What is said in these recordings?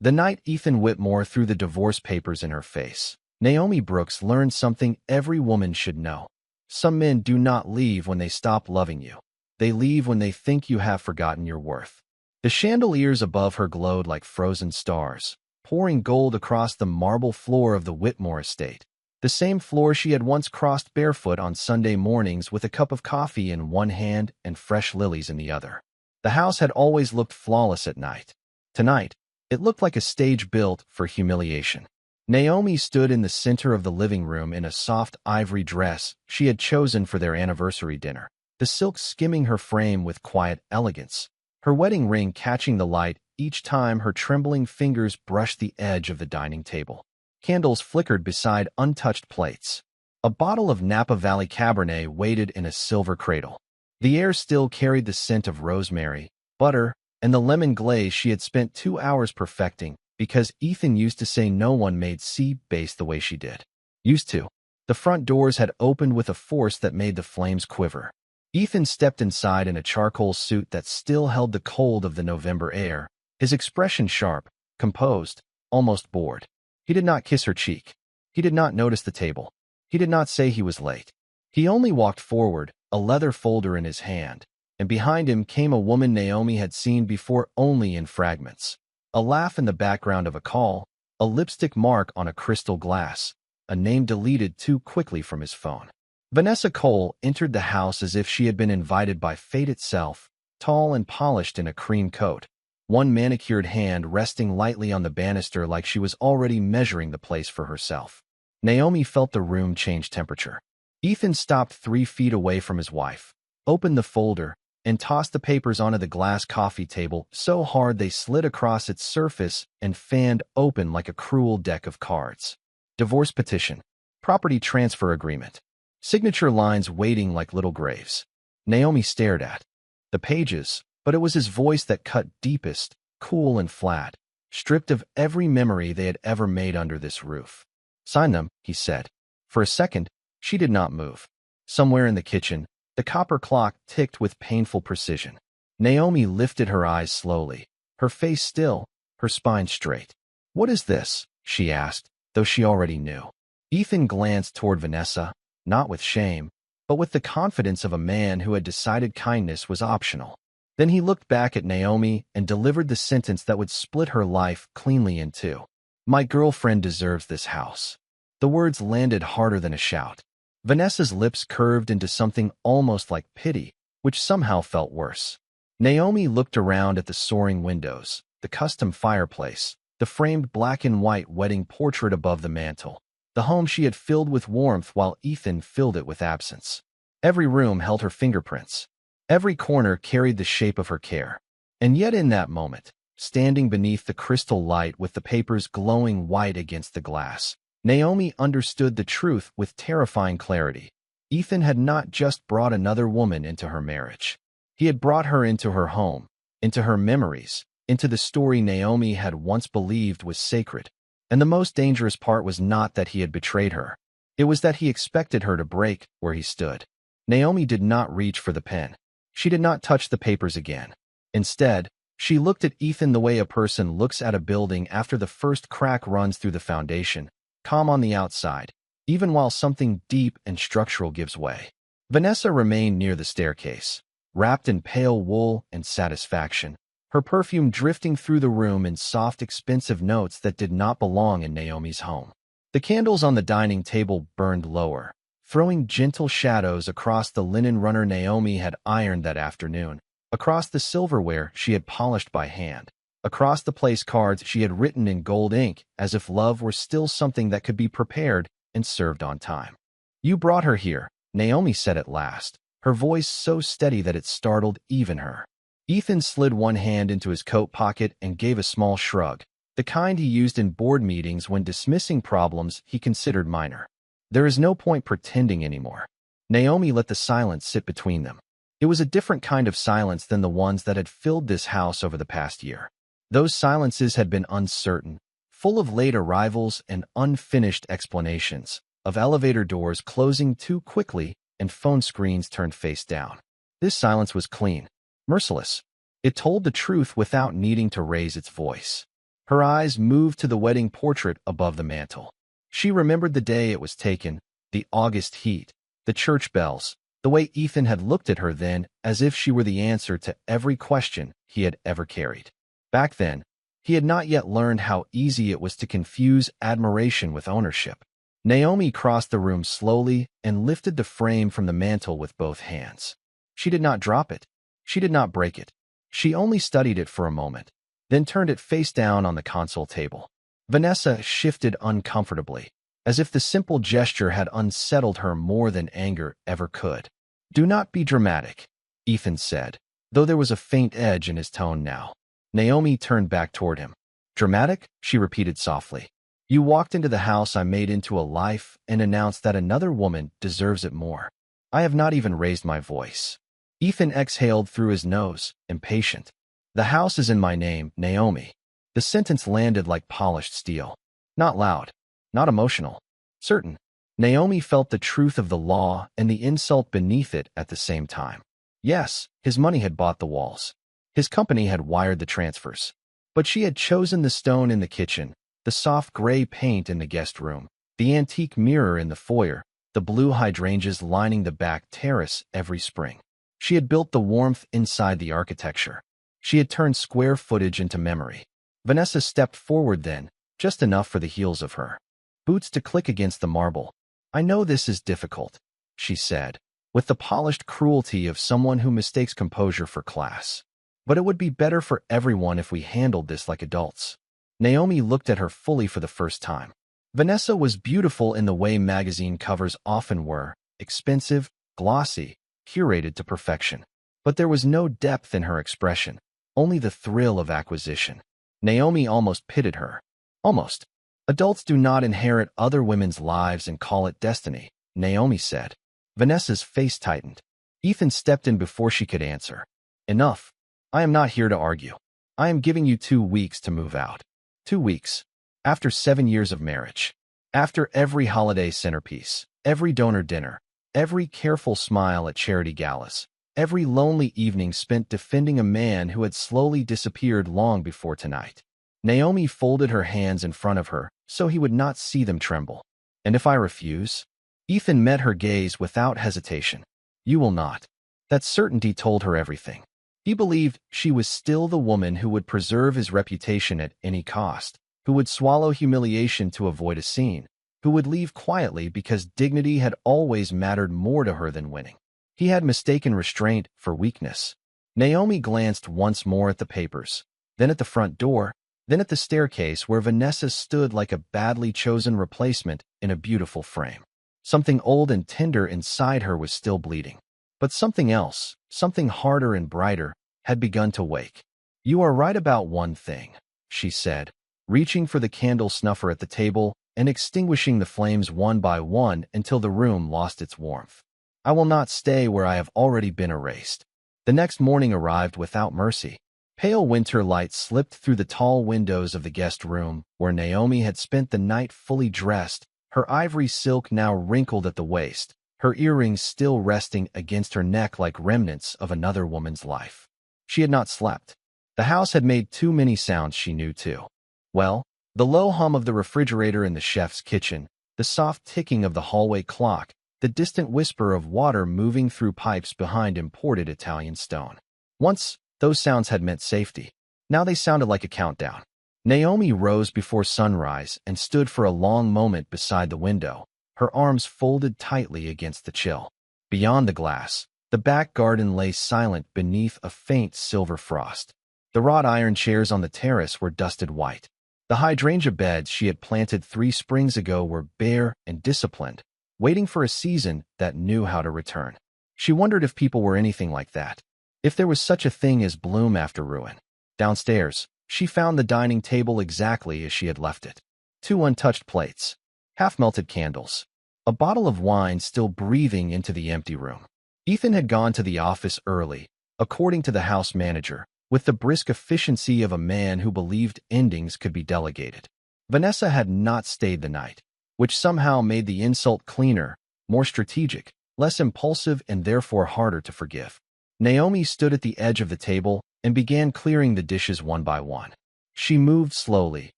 The night Ethan Whitmore threw the divorce papers in her face, Naomi Brooks learned something every woman should know. Some men do not leave when they stop loving you. They leave when they think you have forgotten your worth. The chandeliers above her glowed like frozen stars, pouring gold across the marble floor of the Whitmore estate, the same floor she had once crossed barefoot on Sunday mornings with a cup of coffee in one hand and fresh lilies in the other. The house had always looked flawless at night. Tonight, it looked like a stage built for humiliation. Naomi stood in the center of the living room in a soft ivory dress she had chosen for their anniversary dinner, the silk skimming her frame with quiet elegance, her wedding ring catching the light each time her trembling fingers brushed the edge of the dining table. Candles flickered beside untouched plates. A bottle of Napa Valley Cabernet waited in a silver cradle. The air still carried the scent of rosemary, butter, and the lemon glaze she had spent 2 hours perfecting because Ethan used to say no one made sea-bass the way she did. Used to. The front doors had opened with a force that made the flames quiver. Ethan stepped inside in a charcoal suit that still held the cold of the November air, his expression sharp, composed, almost bored. He did not kiss her cheek. He did not notice the table. He did not say he was late. He only walked forward, a leather folder in his hand, and behind him came a woman Naomi had seen before only in fragments. A laugh in the background of a call, a lipstick mark on a crystal glass, a name deleted too quickly from his phone. Vanessa Cole entered the house as if she had been invited by fate itself, tall and polished in a cream coat, one manicured hand resting lightly on the banister like she was already measuring the place for herself. Naomi felt the room change temperature. Ethan stopped 3 feet away from his wife, opened the folder, and tossed the papers onto the glass coffee table so hard they slid across its surface and fanned open like a cruel deck of cards. Divorce petition. Property transfer agreement. Signature lines waiting like little graves. Naomi stared at the pages, but it was his voice that cut deepest, cool and flat, stripped of every memory they had ever made under this roof. Sign them, he said. For a second, she did not move. Somewhere in the kitchen, the copper clock ticked with painful precision. Naomi lifted her eyes slowly, her face still, her spine straight. "What is this?" she asked, though she already knew. Ethan glanced toward Vanessa, not with shame, but with the confidence of a man who had decided kindness was optional. Then he looked back at Naomi and delivered the sentence that would split her life cleanly in two. "My girlfriend deserves this house." The words landed harder than a shout. Vanessa's lips curved into something almost like pity, which somehow felt worse. Naomi looked around at the soaring windows, the custom fireplace, the framed black and white wedding portrait above the mantel, the home she had filled with warmth while Ethan filled it with absence. Every room held her fingerprints. Every corner carried the shape of her care. And yet in that moment, standing beneath the crystal light with the papers glowing white against the glass, Naomi understood the truth with terrifying clarity. Ethan had not just brought another woman into her marriage. He had brought her into her home, into her memories, into the story Naomi had once believed was sacred. And the most dangerous part was not that he had betrayed her. It was that he expected her to break where he stood. Naomi did not reach for the pen. She did not touch the papers again. Instead, she looked at Ethan the way a person looks at a building after the first crack runs through the foundation, calm on the outside, even while something deep and structural gives way. Vanessa remained near the staircase, wrapped in pale wool and satisfaction, her perfume drifting through the room in soft, expensive notes that did not belong in Naomi's home. The candles on the dining table burned lower, throwing gentle shadows across the linen runner Naomi had ironed that afternoon, across the silverware she had polished by hand, across the place cards she had written in gold ink as if love were still something that could be prepared and served on time. "You brought her here," Naomi said at last, her voice so steady that it startled even her. Ethan slid one hand into his coat pocket and gave a small shrug, the kind he used in board meetings when dismissing problems he considered minor. "There is no point pretending anymore." Naomi let the silence sit between them. It was a different kind of silence than the ones that had filled this house over the past year. Those silences had been uncertain, full of late arrivals and unfinished explanations, of elevator doors closing too quickly and phone screens turned face down. This silence was clean, merciless. It told the truth without needing to raise its voice. Her eyes moved to the wedding portrait above the mantel. She remembered the day it was taken, the August heat, the church bells, the way Ethan had looked at her then as if she were the answer to every question he had ever carried. Back then, he had not yet learned how easy it was to confuse admiration with ownership. Naomi crossed the room slowly and lifted the frame from the mantel with both hands. She did not drop it. She did not break it. She only studied it for a moment, then turned it face down on the console table. Vanessa shifted uncomfortably, as if the simple gesture had unsettled her more than anger ever could. "Do not be dramatic," Ethan said, though there was a faint edge in his tone now. Naomi turned back toward him. "Dramatic?" she repeated softly. "You walked into the house I made into a life and announced that another woman deserves it more. I have not even raised my voice." Ethan exhaled through his nose, impatient. "The house is in my name, Naomi." The sentence landed like polished steel. Not loud, not emotional. Certain. Naomi felt the truth of the law and the insult beneath it at the same time. Yes, his money had bought the walls. His company had wired the transfers. But she had chosen the stone in the kitchen, the soft gray paint in the guest room, the antique mirror in the foyer, the blue hydrangeas lining the back terrace every spring. She had built the warmth inside the architecture. She had turned square footage into memory. Vanessa stepped forward then, just enough for the heels of her boots to click against the marble. "I know this is difficult," she said, with the polished cruelty of someone who mistakes composure for class. "But it would be better for everyone if we handled this like adults." Naomi looked at her fully for the first time. Vanessa was beautiful in the way magazine covers often were, expensive, glossy, curated to perfection. But there was no depth in her expression, only the thrill of acquisition. Naomi almost pitied her. Almost. "Adults do not inherit other women's lives and call it destiny," Naomi said. Vanessa's face tightened. Ethan stepped in before she could answer. "Enough. I am not here to argue. I am giving you 2 weeks to move out. 2 weeks. After 7 years of marriage. After every holiday centerpiece, every donor dinner, every careful smile at charity galas, every lonely evening spent defending a man who had slowly disappeared long before tonight." Naomi folded her hands in front of her so he would not see them tremble. "And if I refuse?" Ethan met her gaze without hesitation. "You will not." That certainty told her everything. He believed she was still the woman who would preserve his reputation at any cost, who would swallow humiliation to avoid a scene, who would leave quietly because dignity had always mattered more to her than winning. He had mistaken restraint for weakness. Naomi glanced once more at the papers, then at the front door, then at the staircase where Vanessa stood like a badly chosen replacement in a beautiful frame. Something old and tender inside her was still bleeding. But something else, something harder and brighter, had begun to wake. "You are right about one thing," she said, reaching for the candle snuffer at the table and extinguishing the flames one by one until the room lost its warmth. "I will not stay where I have already been erased." The next morning arrived without mercy. Pale winter light slipped through the tall windows of the guest room, where Naomi had spent the night fully dressed, her ivory silk now wrinkled at the waist, her earrings still resting against her neck like remnants of another woman's life. She had not slept. The house had made too many sounds she knew too well. The low hum of the refrigerator in the chef's kitchen, the soft ticking of the hallway clock, the distant whisper of water moving through pipes behind imported Italian stone. Once, those sounds had meant safety. Now they sounded like a countdown. Naomi rose before sunrise and stood for a long moment beside the window, her arms folded tightly against the chill. Beyond the glass, the back garden lay silent beneath a faint silver frost. The wrought iron chairs on the terrace were dusted white. The hydrangea beds she had planted 3 springs ago were bare and disciplined, waiting for a season that knew how to return. She wondered if people were anything like that. If there was such a thing as bloom after ruin. Downstairs, she found the dining table exactly as she had left it. 2 untouched plates, half-melted candles, a bottle of wine still breathing into the empty room. Ethan had gone to the office early, according to the house manager, with the brisk efficiency of a man who believed endings could be delegated. Vanessa had not stayed the night, which somehow made the insult cleaner, more strategic, less impulsive and therefore harder to forgive. Naomi stood at the edge of the table and began clearing the dishes one by one. She moved slowly,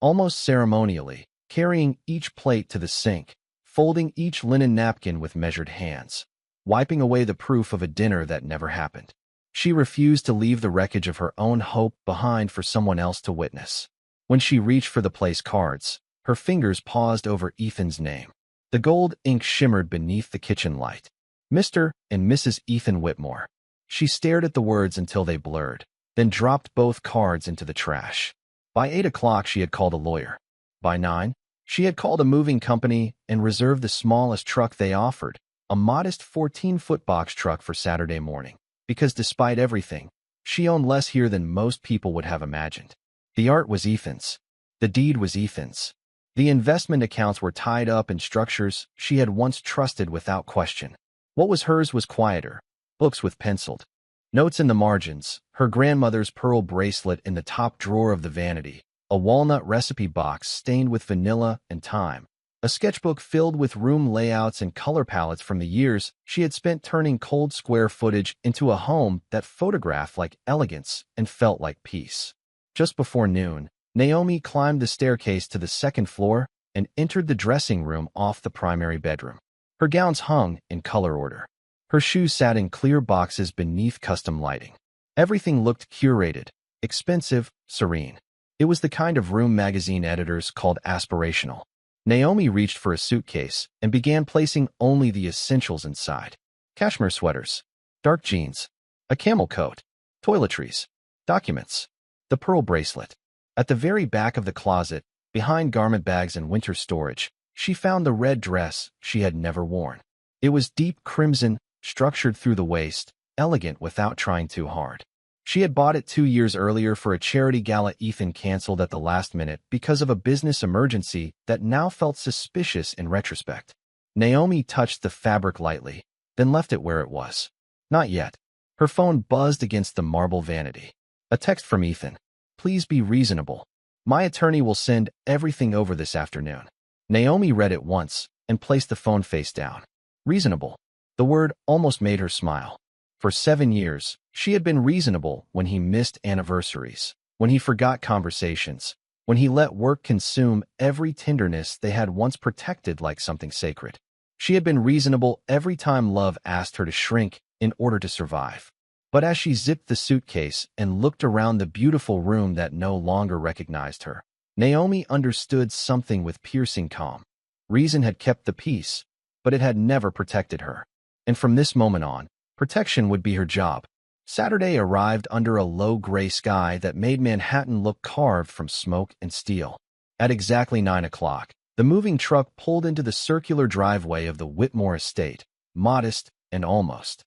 almost ceremonially, carrying each plate to the sink, folding each linen napkin with measured hands, wiping away the proof of a dinner that never happened. She refused to leave the wreckage of her own hope behind for someone else to witness. When she reached for the place cards, her fingers paused over Ethan's name. The gold ink shimmered beneath the kitchen light. Mr. and Mrs. Ethan Whitmore. She stared at the words until they blurred, then dropped both cards into the trash. By 8 o'clock, she had called a lawyer. By 9, she had called a moving company and reserved the smallest truck they offered, a modest 14-foot box truck for Saturday morning, because despite everything, she owned less here than most people would have imagined. The art was Ethan's. The deed was Ethan's. The investment accounts were tied up in structures she had once trusted without question. What was hers was quieter, books with penciled notes in the margins, her grandmother's pearl bracelet in the top drawer of the vanity, a walnut recipe box stained with vanilla and thyme, a sketchbook filled with room layouts and color palettes from the years she had spent turning cold square footage into a home that photographed like elegance and felt like peace. Just before noon, Naomi climbed the staircase to the second floor and entered the dressing room off the primary bedroom. Her gowns hung in color order. Her shoes sat in clear boxes beneath custom lighting. Everything looked curated, expensive, serene. It was the kind of room magazine editors called aspirational. Naomi reached for a suitcase and began placing only the essentials inside. Cashmere sweaters, dark jeans, a camel coat, toiletries, documents, the pearl bracelet. At the very back of the closet, behind garment bags and winter storage, she found the red dress she had never worn. It was deep crimson, structured through the waist, elegant without trying too hard. She had bought it 2 years earlier for a charity gala Ethan canceled at the last minute because of a business emergency that now felt suspicious in retrospect. Naomi touched the fabric lightly, then left it where it was. Not yet. Her phone buzzed against the marble vanity. A text from Ethan. Please be reasonable. My attorney will send everything over this afternoon. Naomi read it once and placed the phone face down. Reasonable. The word almost made her smile. For 7 years, she had been reasonable when he missed anniversaries, when he forgot conversations, when he let work consume every tenderness they had once protected like something sacred. She had been reasonable every time love asked her to shrink in order to survive. But as she zipped the suitcase and looked around the beautiful room that no longer recognized her, Naomi understood something with piercing calm. Reason had kept the peace, but it had never protected her. And from this moment on, protection would be her job. Saturday arrived under a low gray sky that made Manhattan look carved from smoke and steel. At exactly 9 o'clock, the moving truck pulled into the circular driveway of the Whitmore estate, modest and almost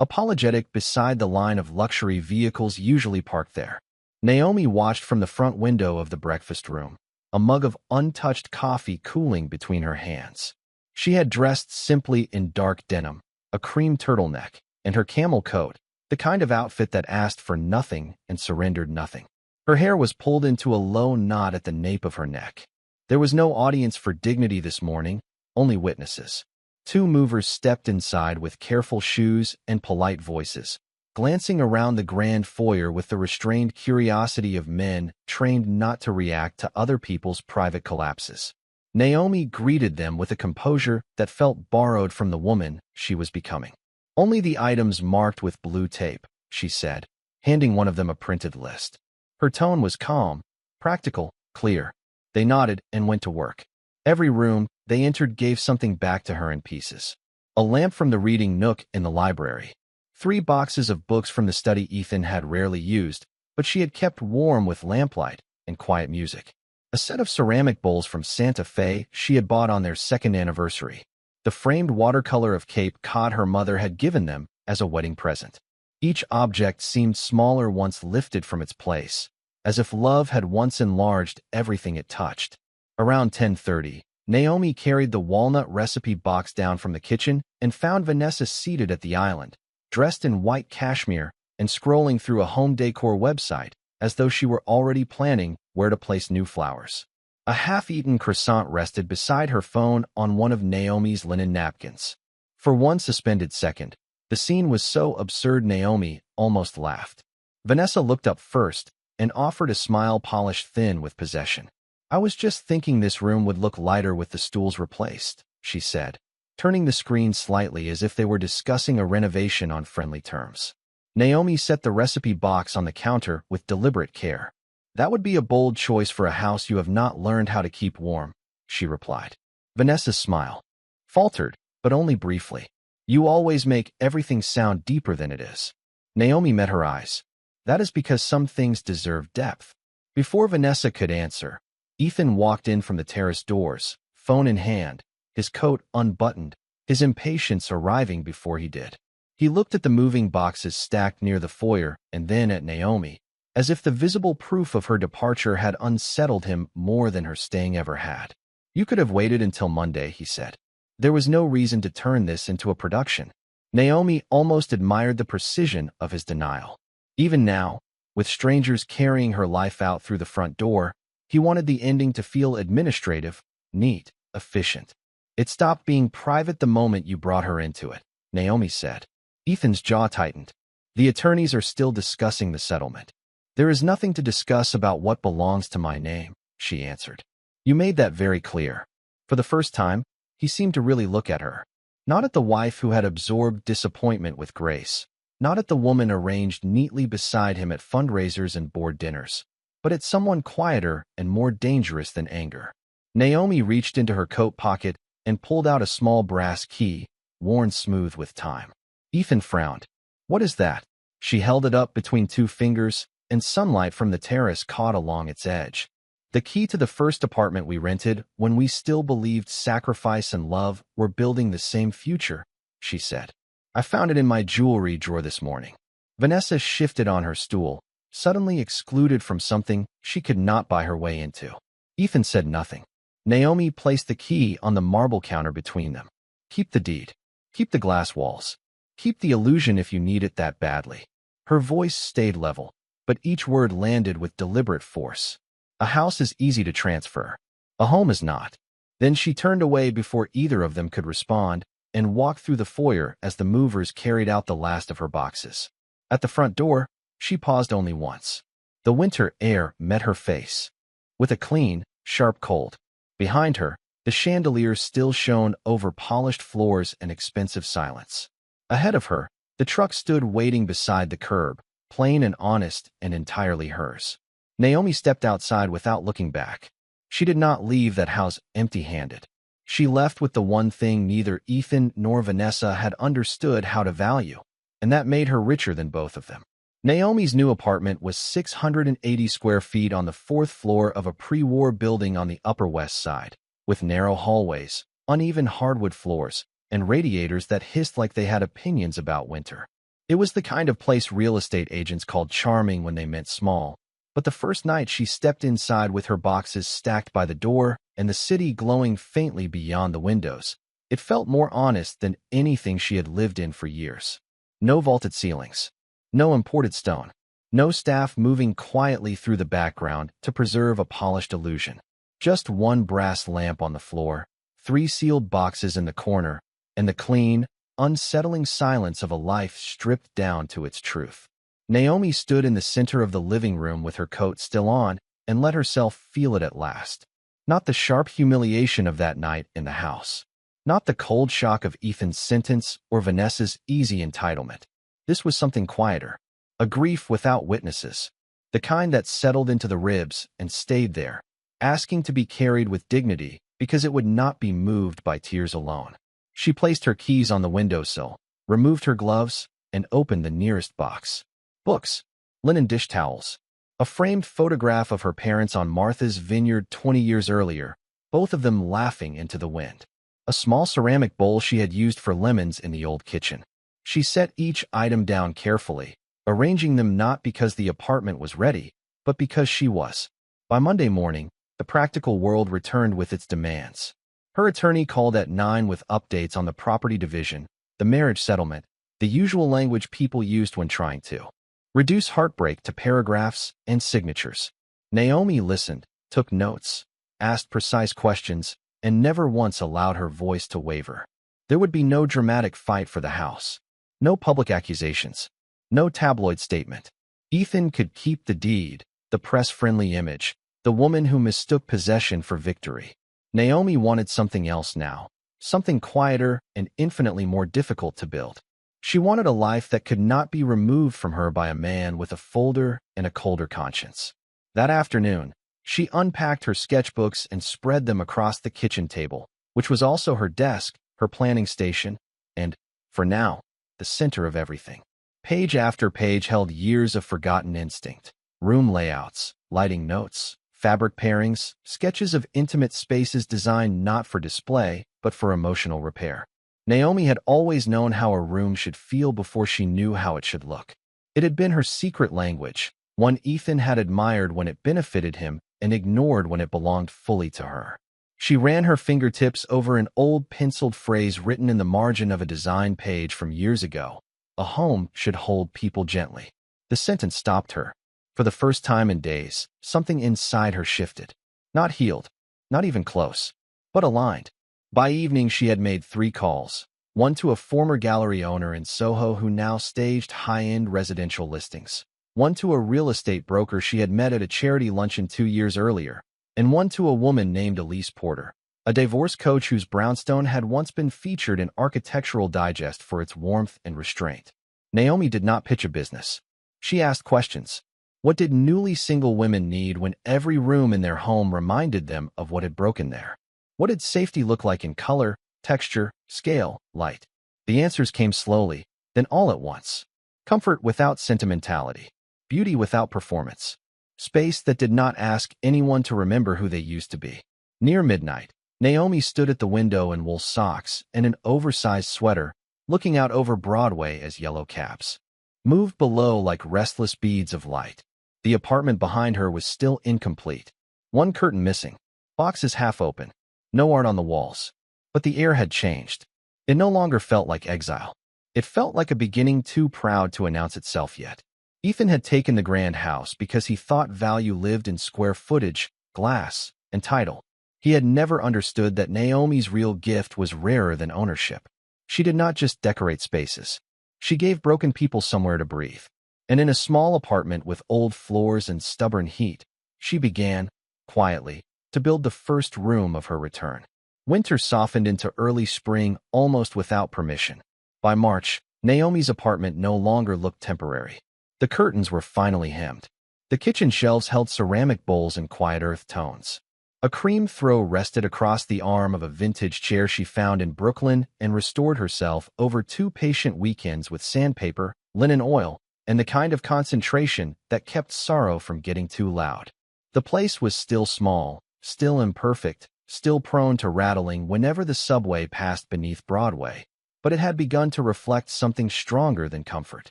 apologetic beside the line of luxury vehicles usually parked there. Naomi watched from the front window of the breakfast room, a mug of untouched coffee cooling between her hands. She had dressed simply in dark denim, a cream turtleneck, and her camel coat, the kind of outfit that asked for nothing and surrendered nothing. Her hair was pulled into a low knot at the nape of her neck. There was no audience for dignity this morning, only witnesses. 2 movers stepped inside with careful shoes and polite voices, glancing around the grand foyer with the restrained curiosity of men trained not to react to other people's private collapses. Naomi greeted them with a composure that felt borrowed from the woman she was becoming. Only the items marked with blue tape, she said, handing one of them a printed list. Her tone was calm, practical, clear. They nodded and went to work. Every room they entered gave something back to her in pieces. A lamp from the reading nook in the library. 3 boxes of books from the study Ethan had rarely used, but she had kept warm with lamplight and quiet music. A set of ceramic bowls from Santa Fe she had bought on their 2nd anniversary. The framed watercolor of Cape Cod her mother had given them as a wedding present. Each object seemed smaller once lifted from its place, as if love had once enlarged everything it touched. Around 10:30, Naomi carried the walnut recipe box down from the kitchen and found Vanessa seated at the island, dressed in white cashmere and scrolling through a home decor website as though she were already planning where to place new flowers. A half-eaten croissant rested beside her phone on one of Naomi's linen napkins. For one suspended second, the scene was so absurd Naomi almost laughed. Vanessa looked up first and offered a smile polished thin with possession. "I was just thinking this room would look lighter with the stools replaced," she said, turning the screen slightly as if they were discussing a renovation on friendly terms. Naomi set the recipe box on the counter with deliberate care. "That would be a bold choice for a house you have not learned how to keep warm," she replied. Vanessa's smile faltered, but only briefly. "You always make everything sound deeper than it is." Naomi met her eyes. "That is because some things deserve depth." Before Vanessa could answer, Ethan walked in from the terrace doors, phone in hand, his coat unbuttoned, his impatience arriving before he did. He looked at the moving boxes stacked near the foyer and then at Naomi, as if the visible proof of her departure had unsettled him more than her staying ever had. "You could have waited until Monday," he said. There was no reason to turn this into a production. Naomi almost admired the precision of his denial. Even now, with strangers carrying her life out through the front door, he wanted the ending to feel administrative, neat, efficient. "It stopped being private the moment you brought her into it," Naomi said. Ethan's jaw tightened. "The attorneys are still discussing the settlement." "There is nothing to discuss about what belongs to my name," she answered. "You made that very clear." For the first time, he seemed to really look at her. Not at the wife who had absorbed disappointment with grace, not at the woman arranged neatly beside him at fundraisers and board dinners, but at someone quieter and more dangerous than anger. Naomi reached into her coat pocket and pulled out a small brass key, worn smooth with time. Ethan frowned. "What is that?" She held it up between two fingers, and sunlight from the terrace caught along its edge. "The key to the first apartment we rented when we still believed sacrifice and love were building the same future," she said. "I found it in my jewelry drawer this morning." Vanessa shifted on her stool, suddenly excluded from something she could not buy her way into. Ethan said nothing. Naomi placed the key on the marble counter between them. "Keep the deed. Keep the glass walls. Keep the illusion if you need it that badly." Her voice stayed level, but each word landed with deliberate force. "A house is easy to transfer. A home is not." Then she turned away before either of them could respond and walked through the foyer as the movers carried out the last of her boxes. At the front door, she paused only once. The winter air met her face, with a clean, sharp cold. Behind her, the chandeliers still shone over polished floors and expensive silence. Ahead of her, the truck stood waiting beside the curb, plain and honest and entirely hers. Naomi stepped outside without looking back. She did not leave that house empty-handed. She left with the one thing neither Ethan nor Vanessa had understood how to value, and that made her richer than both of them. Naomi's new apartment was 680 square feet on the fourth floor of a pre-war building on the Upper West Side, with narrow hallways, uneven hardwood floors, and radiators that hissed like they had opinions about winter. It was the kind of place real estate agents called charming when they meant small, but the first night she stepped inside with her boxes stacked by the door and the city glowing faintly beyond the windows, it felt more honest than anything she had lived in for years. No vaulted ceilings. No imported stone. No staff moving quietly through the background to preserve a polished illusion. Just one brass lamp on the floor, 3 sealed boxes in the corner, and the clean, unsettling silence of a life stripped down to its truth. Naomi stood in the center of the living room with her coat still on and let herself feel it at last. Not the sharp humiliation of that night in the house. Not the cold shock of Ethan's sentence or Vanessa's easy entitlement. This was something quieter, a grief without witnesses, the kind that settled into the ribs and stayed there, asking to be carried with dignity because it would not be moved by tears alone. She placed her keys on the windowsill, removed her gloves, and opened the nearest box. Books, linen dish towels, a framed photograph of her parents on Martha's Vineyard 20 years earlier, both of them laughing into the wind. A small ceramic bowl she had used for lemons in the old kitchen. She set each item down carefully, arranging them not because the apartment was ready, but because she was. By Monday morning, the practical world returned with its demands. Her attorney called at 9 with updates on the property division, the marriage settlement, the usual language people used when trying to reduce heartbreak to paragraphs and signatures. Naomi listened, took notes, asked precise questions, and never once allowed her voice to waver. There would be no dramatic fight for the house. No public accusations. No tabloid statement. Ethan could keep the deed, the press-friendly image, the woman who mistook possession for victory. Naomi wanted something else now, something quieter and infinitely more difficult to build. She wanted a life that could not be removed from her by a man with a folder and a colder conscience. That afternoon, she unpacked her sketchbooks and spread them across the kitchen table, which was also her desk, her planning station, and, for now, the center of everything. Page after page held years of forgotten instinct. Room layouts, lighting notes, fabric pairings, sketches of intimate spaces designed not for display, but for emotional repair. Naomi had always known how a room should feel before she knew how it should look. It had been her secret language, one Ethan had admired when it benefited him and ignored when it belonged fully to her. She ran her fingertips over an old penciled phrase written in the margin of a design page from years ago. A home should hold people gently. The sentence stopped her. For the first time in days, something inside her shifted. Not healed, not even close, but aligned. By evening, she had made 3 calls, one to a former gallery owner in Soho who now staged high-end residential listings, one to a real estate broker she had met at a charity luncheon 2 years earlier, and one to a woman named Elise Porter, a divorce coach whose brownstone had once been featured in Architectural Digest for its warmth and restraint. Naomi did not pitch a business. She asked questions. What did newly single women need when every room in their home reminded them of what had broken there? What did safety look like in color, texture, scale, light? The answers came slowly, then all at once. Comfort without sentimentality. Beauty without performance. Space that did not ask anyone to remember who they used to be. Near midnight, Naomi stood at the window in wool socks and an oversized sweater, looking out over Broadway as yellow cabs moved below like restless beads of light. The apartment behind her was still incomplete. One curtain missing. Boxes half open. No art on the walls. But the air had changed. It no longer felt like exile. It felt like a beginning too proud to announce itself yet. Ethan had taken the grand house because he thought value lived in square footage, glass, and title. He had never understood that Naomi's real gift was rarer than ownership. She did not just decorate spaces. She gave broken people somewhere to breathe. And in a small apartment with old floors and stubborn heat, she began, quietly, to build the first room of her return. Winter softened into early spring almost without permission. By March, Naomi's apartment no longer looked temporary. The curtains were finally hemmed. The kitchen shelves held ceramic bowls in quiet earth tones. A cream throw rested across the arm of a vintage chair she found in Brooklyn and restored herself over 2 patient weekends with sandpaper, linen oil, and the kind of concentration that kept sorrow from getting too loud. The place was still small, still imperfect, still prone to rattling whenever the subway passed beneath Broadway, but it had begun to reflect something stronger than comfort.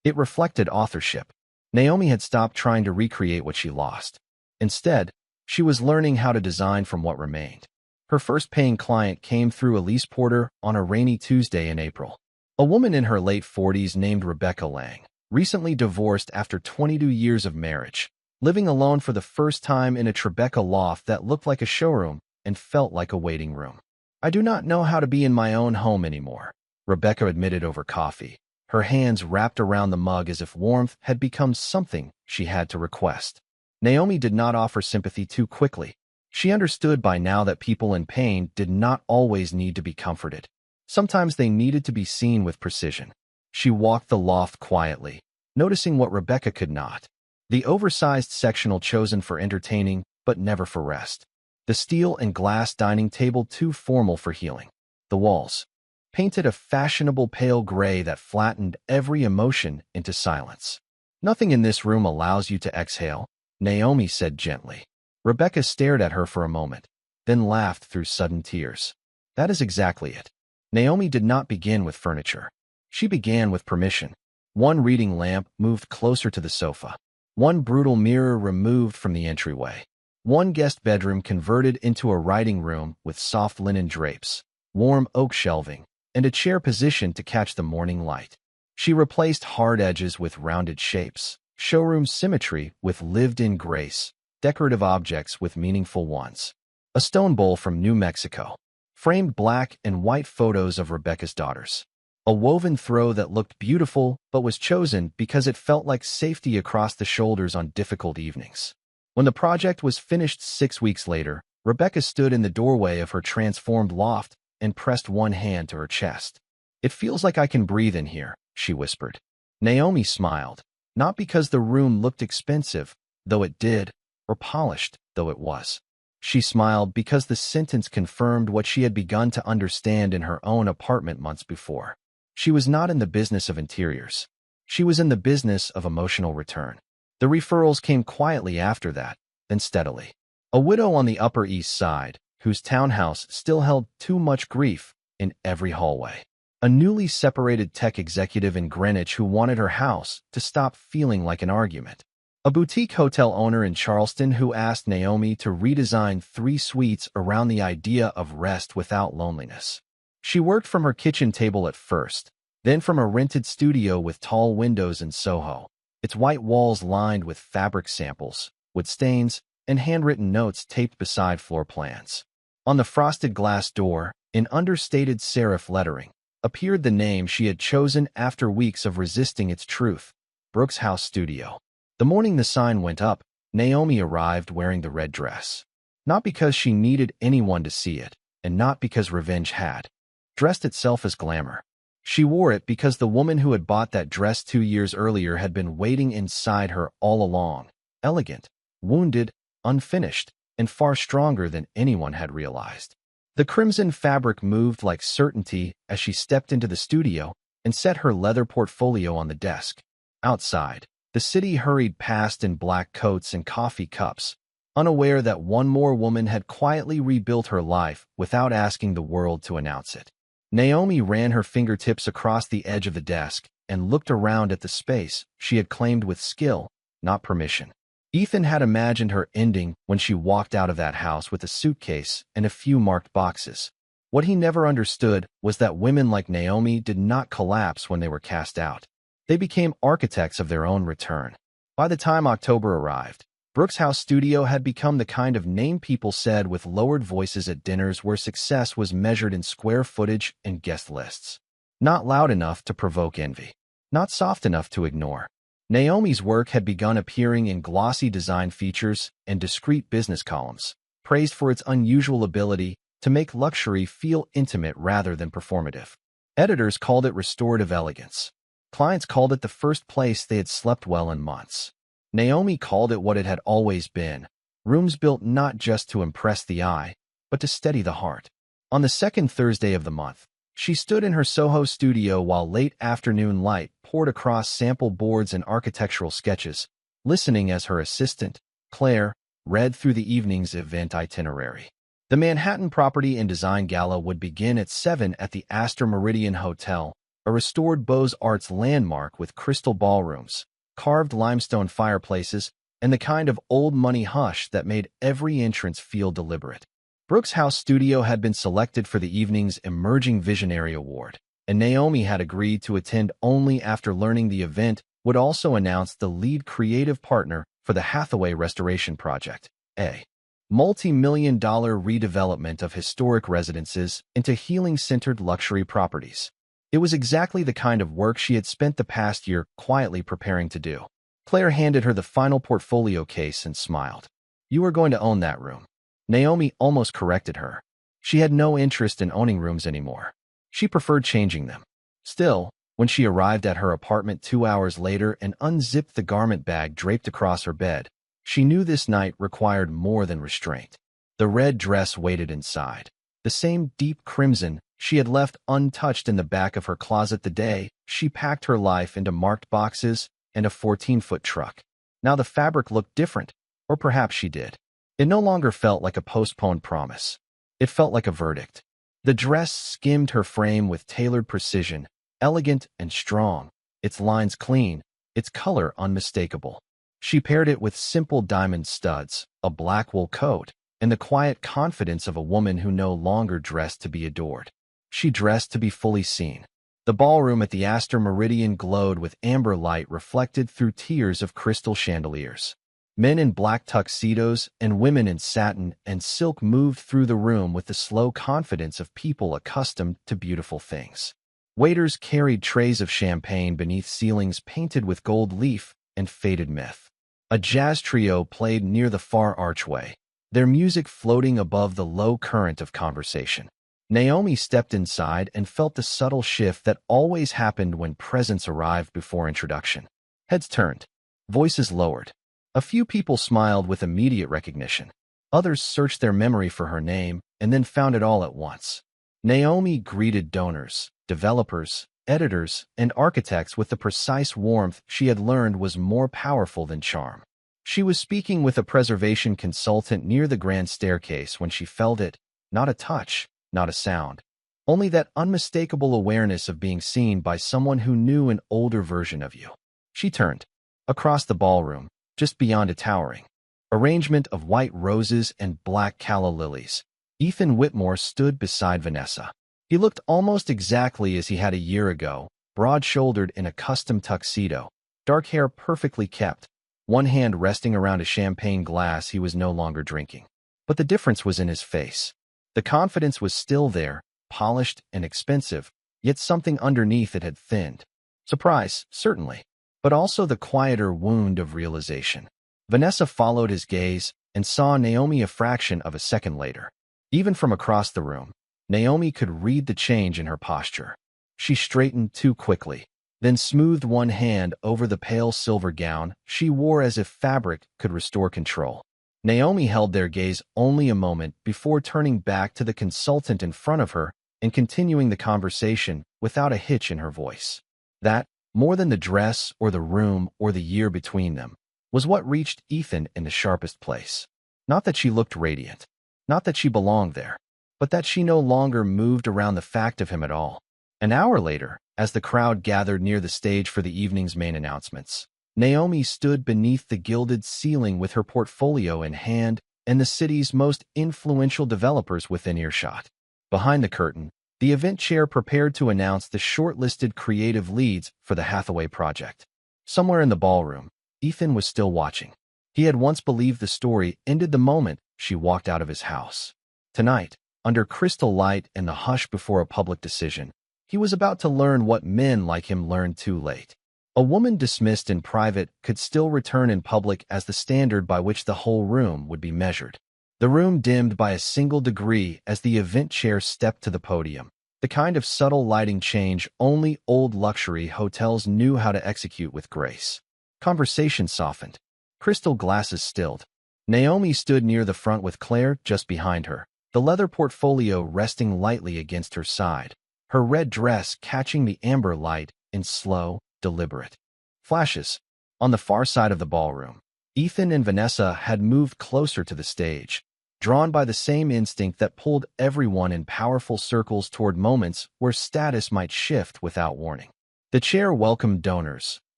It reflected authorship. Naomi had stopped trying to recreate what she lost. Instead, she was learning how to design from what remained. Her first paying client came through Elise Porter on a rainy Tuesday in April. A woman in her late 40s named Rebecca Lang, recently divorced after 22 years of marriage, living alone for the first time in a Tribeca loft that looked like a showroom and felt like a waiting room. "I do not know how to be in my own home anymore," Rebecca admitted over coffee, her hands wrapped around the mug as if warmth had become something she had to request. Naomi did not offer sympathy too quickly. She understood by now that people in pain did not always need to be comforted. Sometimes they needed to be seen with precision. She walked the loft quietly, noticing what Rebecca could not. The oversized sectional chosen for entertaining, but never for rest. The steel and glass dining table too formal for healing. The walls, painted a fashionable pale gray that flattened every emotion into silence. "Nothing in this room allows you to exhale," Naomi said gently. Rebecca stared at her for a moment, then laughed through sudden tears. "That is exactly it." Naomi did not begin with furniture. She began with permission. One reading lamp moved closer to the sofa. One brutal mirror removed from the entryway. One guest bedroom converted into a writing room with soft linen drapes, warm oak shelving, and a chair positioned to catch the morning light. She replaced hard edges with rounded shapes, showroom symmetry with lived-in grace, decorative objects with meaningful ones. A stone bowl from New Mexico, framed black and white photos of Rebecca's daughters. A woven throw that looked beautiful but was chosen because it felt like safety across the shoulders on difficult evenings. When the project was finished 6 weeks later, Rebecca stood in the doorway of her transformed loft and pressed one hand to her chest. "It feels like I can breathe in here," she whispered. Naomi smiled, not because the room looked expensive, though it did, or polished, though it was. She smiled because the sentence confirmed what she had begun to understand in her own apartment months before. She was not in the business of interiors. She was in the business of emotional return. The referrals came quietly after that, then steadily. A widow on the Upper East Side, whose townhouse still held too much grief in every hallway. A newly separated tech executive in Greenwich who wanted her house to stop feeling like an argument. A boutique hotel owner in Charleston who asked Naomi to redesign 3 suites around the idea of rest without loneliness. She worked from her kitchen table at first, then from a rented studio with tall windows in Soho, its white walls lined with fabric samples, wood stains, and handwritten notes taped beside floor plans. On the frosted glass door, in understated serif lettering, appeared the name she had chosen after weeks of resisting its truth, Brooks House Studio. The morning the sign went up, Naomi arrived wearing the red dress. Not because she needed anyone to see it, and not because revenge had dressed itself as glamour. She wore it because the woman who had bought that dress 2 years earlier had been waiting inside her all along, elegant, wounded, unfinished, and far stronger than anyone had realized. The crimson fabric moved like certainty as she stepped into the studio and set her leather portfolio on the desk. Outside, the city hurried past in black coats and coffee cups, unaware that one more woman had quietly rebuilt her life without asking the world to announce it. Naomi ran her fingertips across the edge of the desk and looked around at the space she had claimed with skill, not permission. Ethan had imagined her ending when she walked out of that house with a suitcase and a few marked boxes. What he never understood was that women like Naomi did not collapse when they were cast out. They became architects of their own return. By the time October arrived, Brooks House Studio had become the kind of name people said with lowered voices at dinners where success was measured in square footage and guest lists. Not loud enough to provoke envy. Not soft enough to ignore. Naomi's work had begun appearing in glossy design features and discreet business columns, praised for its unusual ability to make luxury feel intimate rather than performative. Editors called it restorative elegance. Clients called it the first place they had slept well in months. Naomi called it what it had always been, rooms built not just to impress the eye, but to steady the heart. On the second Thursday of the month, she stood in her Soho studio while late afternoon light poured across sample boards and architectural sketches, listening as her assistant, Claire, read through the evening's event itinerary. The Manhattan Property and Design Gala would begin at 7 at the Astor Meridian Hotel, a restored Beaux-Arts landmark with crystal ballrooms, carved limestone fireplaces, and the kind of old-money hush that made every entrance feel deliberate. Brooks House Studio had been selected for the evening's Emerging Visionary Award, and Naomi had agreed to attend only after learning the event would also announce the lead creative partner for the Hathaway Restoration Project, a multi-million-dollar redevelopment of historic residences into healing-centered luxury properties. It was exactly the kind of work she had spent the past year quietly preparing to do. Claire handed her the final portfolio case and smiled. "You are going to own that room." Naomi almost corrected her. She had no interest in owning rooms anymore. She preferred changing them. Still, when she arrived at her apartment 2 hours later and unzipped the garment bag draped across her bed, she knew this night required more than restraint. The red dress waited inside. The same deep crimson she had left untouched in the back of her closet the day she packed her life into marked boxes and a 14-foot truck. Now the fabric looked different, or perhaps she did. It no longer felt like a postponed promise. It felt like a verdict. The dress skimmed her frame with tailored precision, elegant and strong, its lines clean, its color unmistakable. She paired it with simple diamond studs, a black wool coat, and the quiet confidence of a woman who no longer dressed to be adored. She dressed to be fully seen. The ballroom at the Astor Meridian glowed with amber light reflected through tiers of crystal chandeliers. Men in black tuxedos and women in satin and silk moved through the room with the slow confidence of people accustomed to beautiful things. Waiters carried trays of champagne beneath ceilings painted with gold leaf and faded myth. A jazz trio played near the far archway, their music floating above the low current of conversation. Naomi stepped inside and felt the subtle shift that always happened when presents arrived before introduction. Heads turned, voices lowered. A few people smiled with immediate recognition. Others searched their memory for her name and then found it all at once. Naomi greeted donors, developers, editors, and architects with the precise warmth she had learned was more powerful than charm. She was speaking with a preservation consultant near the grand staircase when she felt it, not a touch, not a sound, only that unmistakable awareness of being seen by someone who knew an older version of you. She turned. Across the ballroom, just beyond a towering arrangement of white roses and black calla lilies, Ethan Whitmore stood beside Vanessa. He looked almost exactly as he had a year ago, broad-shouldered in a custom tuxedo, dark hair perfectly kept, one hand resting around a champagne glass he was no longer drinking. But the difference was in his face. The confidence was still there, polished and expensive, yet something underneath it had thinned. Surprise, certainly, but also the quieter wound of realization. Vanessa followed his gaze and saw Naomi a fraction of a second later. Even from across the room, Naomi could read the change in her posture. She straightened too quickly, then smoothed one hand over the pale silver gown she wore as if fabric could restore control. Naomi held their gaze only a moment before turning back to the consultant in front of her and continuing the conversation without a hitch in her voice. That, more than the dress or the room or the year between them, was what reached Ethan in the sharpest place. Not that she looked radiant, not that she belonged there, but that she no longer moved around the fact of him at all. An hour later, as the crowd gathered near the stage for the evening's main announcements, Naomi stood beneath the gilded ceiling with her portfolio in hand and the city's most influential developers within earshot. Behind the curtain, the event chair prepared to announce the shortlisted creative leads for the Hathaway project. Somewhere in the ballroom, Ethan was still watching. He had once believed the story ended the moment she walked out of his house. Tonight, under crystal light and the hush before a public decision, he was about to learn what men like him learned too late. A woman dismissed in private could still return in public as the standard by which the whole room would be measured. The room dimmed by a single degree as the event chair stepped to the podium, the kind of subtle lighting change only old luxury hotels knew how to execute with grace. Conversation softened. Crystal glasses stilled. Naomi stood near the front with Claire just behind her, the leather portfolio resting lightly against her side, her red dress catching the amber light in slow, deliberate flashes. On the far side of the ballroom, Ethan and Vanessa had moved closer to the stage, drawn by the same instinct that pulled everyone in powerful circles toward moments where status might shift without warning. The chair welcomed donors,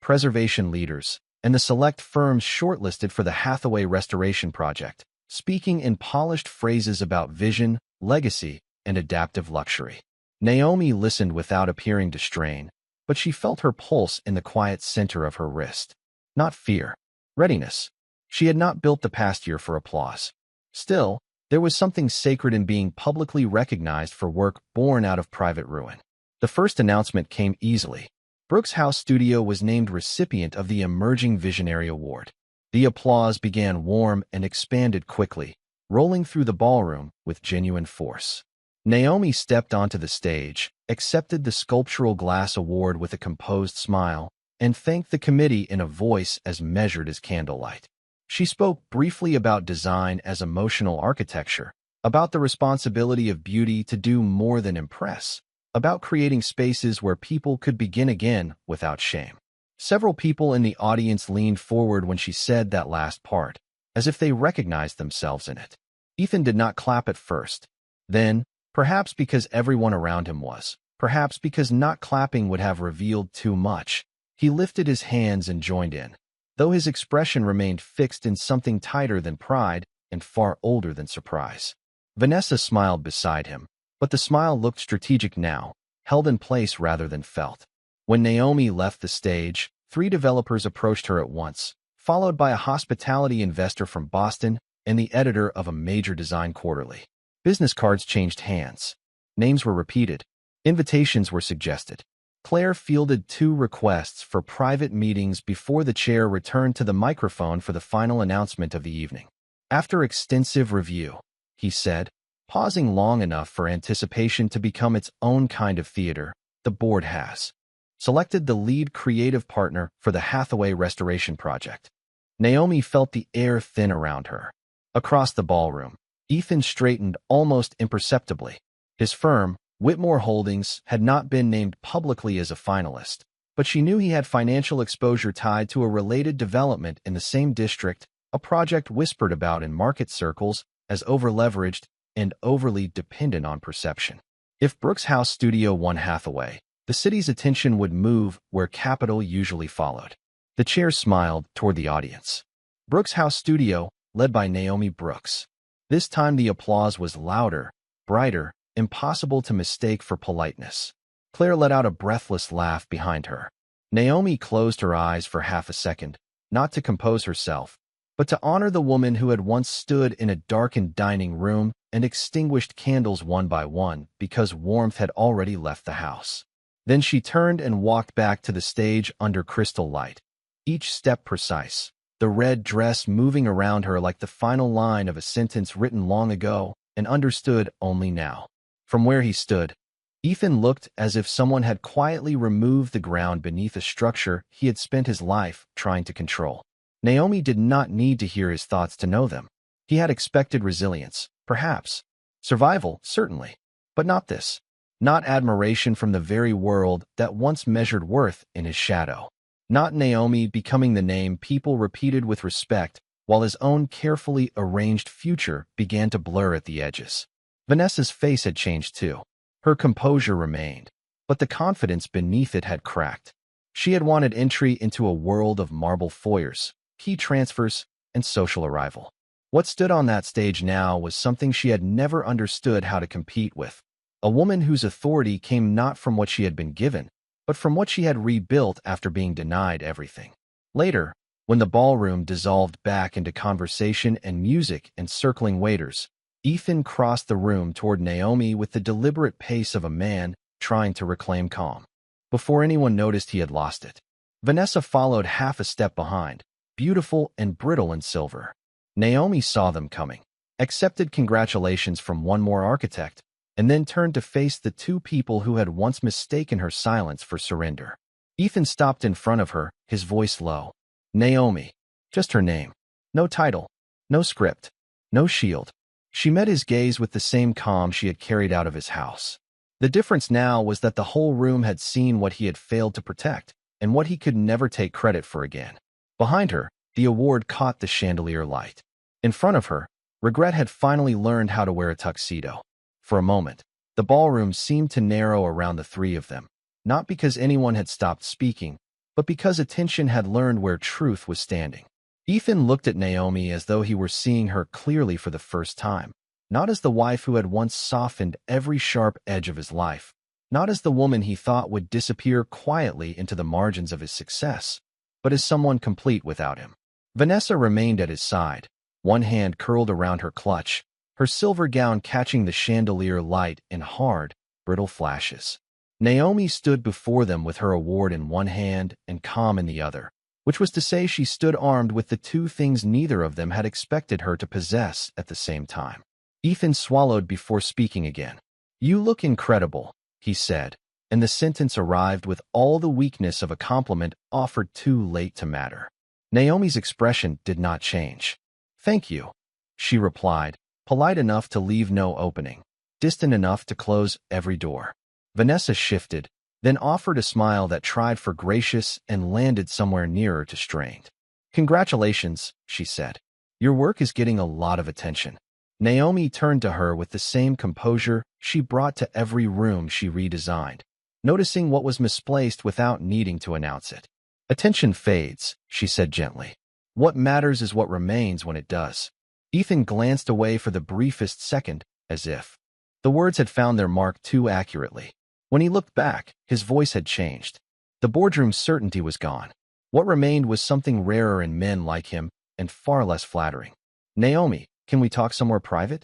preservation leaders, and the select firms shortlisted for the Hathaway restoration project, speaking in polished phrases about vision, legacy, and adaptive luxury. Naomi listened without appearing to strain, but she felt her pulse in the quiet center of her wrist. Not fear. Readiness. She had not built the past year for applause. Still, there was something sacred in being publicly recognized for work born out of private ruin. The first announcement came easily. Brooks House Studio was named recipient of the Emerging Visionary Award. The applause began warm and expanded quickly, rolling through the ballroom with genuine force. Naomi stepped onto the stage, accepted the Sculptural Glass Award with a composed smile, and thanked the committee in a voice as measured as candlelight. She spoke briefly about design as emotional architecture, about the responsibility of beauty to do more than impress, about creating spaces where people could begin again without shame. Several people in the audience leaned forward when she said that last part, as if they recognized themselves in it. Ethan did not clap at first. Then, perhaps because everyone around him was, perhaps because not clapping would have revealed too much, he lifted his hands and joined in, though his expression remained fixed in something tighter than pride and far older than surprise. Vanessa smiled beside him, but the smile looked strategic now, held in place rather than felt. When Naomi left the stage, 3 developers approached her at once, followed by a hospitality investor from Boston and the editor of a major design quarterly. Business cards changed hands. Names were repeated. Invitations were suggested. Claire fielded 2 requests for private meetings before the chair returned to the microphone for the final announcement of the evening. After extensive review, he said, pausing long enough for anticipation to become its own kind of theater, the board has selected the lead creative partner for the Hathaway restoration project. Naomi felt the air thin around her. Across the ballroom, Ethan straightened almost imperceptibly. His firm, Whitmore Holdings, had not been named publicly as a finalist, but she knew he had financial exposure tied to a related development in the same district, a project whispered about in market circles as overleveraged and overly dependent on perception. If Brooks House Studio won Hathaway, the city's attention would move where capital usually followed. The chair smiled toward the audience. Brooks House Studio, led by Naomi Brooks. This time the applause was louder, brighter, impossible to mistake for politeness. Claire let out a breathless laugh behind her. Naomi closed her eyes for half a second, not to compose herself, but to honor the woman who had once stood in a darkened dining room and extinguished candles one by one because warmth had already left the house. Then she turned and walked back to the stage under crystal light, each step precise, the red dress moving around her like the final line of a sentence written long ago and understood only now. From where he stood, Ethan looked as if someone had quietly removed the ground beneath a structure he had spent his life trying to control. Naomi did not need to hear his thoughts to know them. He had expected resilience, perhaps. Survival, certainly. But not this. Not admiration from the very world that once measured worth in his shadow. Not Naomi becoming the name people repeated with respect while his own carefully arranged future began to blur at the edges. Vanessa's face had changed too. Her composure remained, but the confidence beneath it had cracked. She had wanted entry into a world of marble foyers, key transfers, and social arrival. What stood on that stage now was something she had never understood how to compete with. A woman whose authority came not from what she had been given, but from what she had rebuilt after being denied everything. Later, when the ballroom dissolved back into conversation and music and circling waiters, Ethan crossed the room toward Naomi with the deliberate pace of a man trying to reclaim calm. Before anyone noticed he had lost it, Vanessa followed half a step behind, beautiful and brittle in silver. Naomi saw them coming, accepted congratulations from one more architect, and then turned to face the 2 people who had once mistaken her silence for surrender. Ethan stopped in front of her, his voice low. Naomi. Just her name. No title. No script. No shield. She met his gaze with the same calm she had carried out of his house. The difference now was that the whole room had seen what he had failed to protect, and what he could never take credit for again. Behind her, the award caught the chandelier light. In front of her, regret had finally learned how to wear a tuxedo. For a moment, the ballroom seemed to narrow around the 3 of them, not because anyone had stopped speaking, but because attention had learned where truth was standing. Ethan looked at Naomi as though he were seeing her clearly for the first time, not as the wife who had once softened every sharp edge of his life, not as the woman he thought would disappear quietly into the margins of his success, but as someone complete without him. Vanessa remained at his side, one hand curled around her clutch, her silver gown catching the chandelier light in hard, brittle flashes. Naomi stood before them with her award in one hand and calm in the other, which was to say she stood armed with the 2 things neither of them had expected her to possess at the same time. Ethan swallowed before speaking again. You look incredible, he said, and the sentence arrived with all the weakness of a compliment offered too late to matter. Naomi's expression did not change. Thank you, she replied, polite enough to leave no opening, distant enough to close every door. Vanessa shifted, then offered a smile that tried for gracious and landed somewhere nearer to strained. Congratulations, she said. Your work is getting a lot of attention. Naomi turned to her with the same composure she brought to every room she redesigned, noticing what was misplaced without needing to announce it. Attention fades, she said gently. What matters is what remains when it does. Ethan glanced away for the briefest second, as if the words had found their mark too accurately. When he looked back, his voice had changed. The boardroom's certainty was gone. What remained was something rarer in men like him and far less flattering. Naomi, can we talk somewhere private?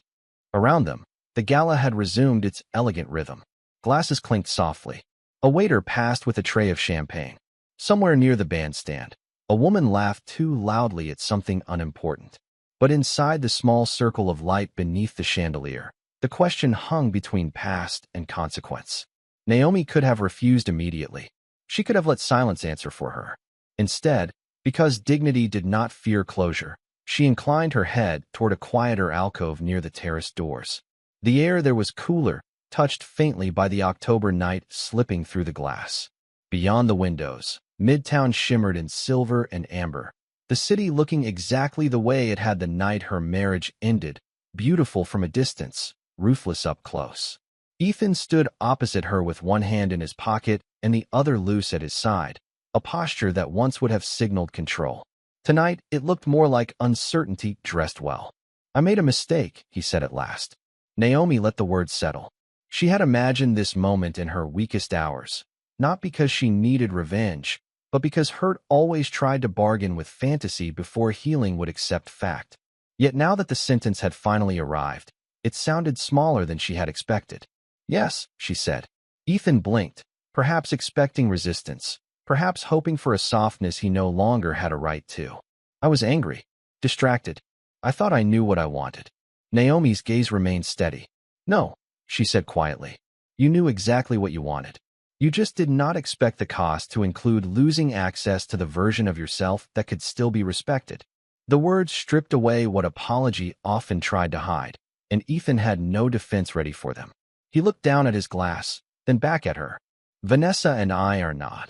Around them, the gala had resumed its elegant rhythm. Glasses clinked softly. A waiter passed with a tray of champagne. Somewhere near the bandstand, a woman laughed too loudly at something unimportant. But inside the small circle of light beneath the chandelier, the question hung between past and consequence. Naomi could have refused immediately. She could have let silence answer for her. Instead, because dignity did not fear closure, she inclined her head toward a quieter alcove near the terrace doors. The air there was cooler, touched faintly by the October night slipping through the glass. Beyond the windows, Midtown shimmered in silver and amber, the city looking exactly the way it had the night her marriage ended, beautiful from a distance, ruthless up close. Ethan stood opposite her with one hand in his pocket and the other loose at his side, a posture that once would have signaled control. Tonight, it looked more like uncertainty dressed well. "I made a mistake," he said at last. Naomi let the words settle. She had imagined this moment in her weakest hours, not because she needed revenge, but because hurt always tried to bargain with fantasy before healing would accept fact. Yet now that the sentence had finally arrived, it sounded smaller than she had expected. "Yes," she said. Ethan blinked, perhaps expecting resistance, perhaps hoping for a softness he no longer had a right to. "I was angry, distracted. I thought I knew what I wanted." Naomi's gaze remained steady. "No," she said quietly. "You knew exactly what you wanted. You just did not expect the cost to include losing access to the version of yourself that could still be respected." The words stripped away what apology often tried to hide, and Ethan had no defense ready for them. He looked down at his glass, then back at her. "Vanessa and I are not."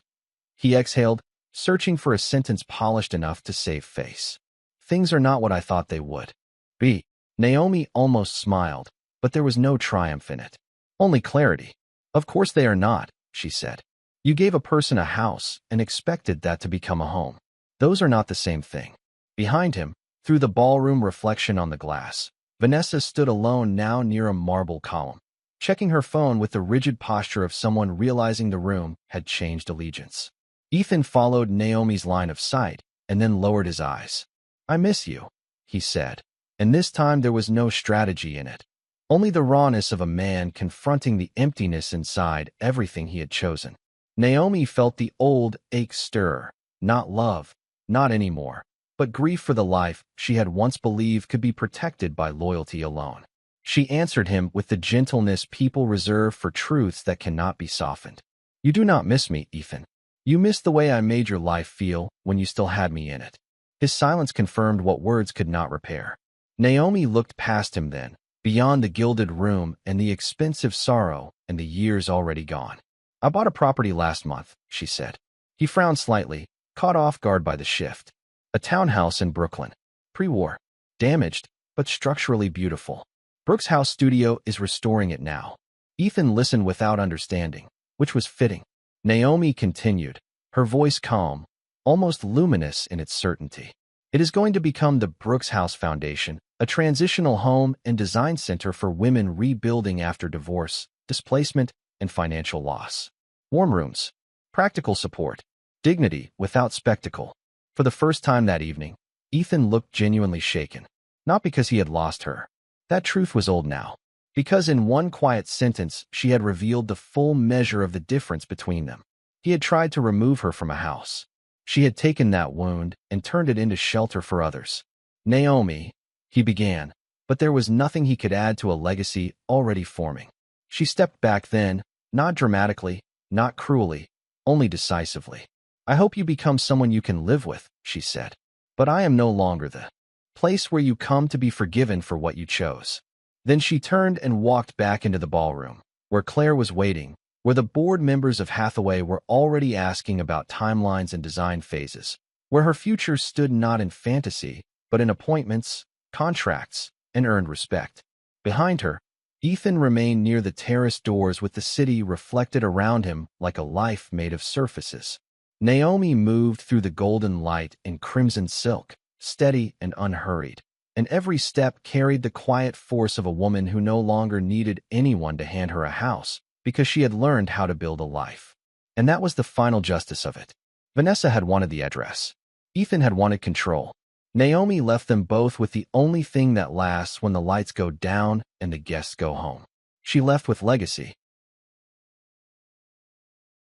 He exhaled, searching for a sentence polished enough to save face. "Things are not what I thought they would be." Naomi almost smiled, but there was no triumph in it. Only clarity. "Of course they are not," she said. "You gave a person a house and expected that to become a home. Those are not the same thing." Behind him, through the ballroom reflection on the glass, Vanessa stood alone now near a marble column, checking her phone with the rigid posture of someone realizing the room had changed allegiance. Ethan followed Naomi's line of sight and then lowered his eyes. "I miss you," he said, and this time there was no strategy in it. Only the rawness of a man confronting the emptiness inside everything he had chosen. Naomi felt the old ache stir, not love, not anymore, but grief for the life she had once believed could be protected by loyalty alone. She answered him with the gentleness people reserve for truths that cannot be softened. "You do not miss me, Ethan. You miss the way I made your life feel when you still had me in it." His silence confirmed what words could not repair. Naomi looked past him then, beyond the gilded room and the expensive sorrow and the years already gone. "I bought a property last month," she said. He frowned slightly, caught off guard by the shift. "A townhouse in Brooklyn. Pre-war. Damaged, but structurally beautiful. Brooks' house studio is restoring it now." Ethan listened without understanding, which was fitting. Naomi continued, her voice calm, almost luminous in its certainty. "It is going to become the Brooks House Foundation, a transitional home and design center for women rebuilding after divorce, displacement, and financial loss. Warm rooms, practical support, dignity without spectacle." For the first time that evening, Ethan looked genuinely shaken, not because he had lost her. That truth was old now, because in one quiet sentence she had revealed the full measure of the difference between them. He had tried to remove her from a house. She had taken that wound and turned it into shelter for others. "Naomi," he began, but there was nothing he could add to a legacy already forming. She stepped back then, not dramatically, not cruelly, only decisively. "I hope you become someone you can live with," she said. "But I am no longer the place where you come to be forgiven for what you chose." Then she turned and walked back into the ballroom, where Claire was waiting, where the board members of Hathaway were already asking about timelines and design phases, where her future stood not in fantasy, but in appointments, contracts, and earned respect. Behind her, Ethan remained near the terrace doors with the city reflected around him like a life made of surfaces. Naomi moved through the golden light in crimson silk, steady and unhurried, and every step carried the quiet force of a woman who no longer needed anyone to hand her a house because she had learned how to build a life. And that was the final justice of it. Vanessa had wanted the address. Ethan had wanted control. Naomi left them both with the only thing that lasts when the lights go down and the guests go home. She left with legacy,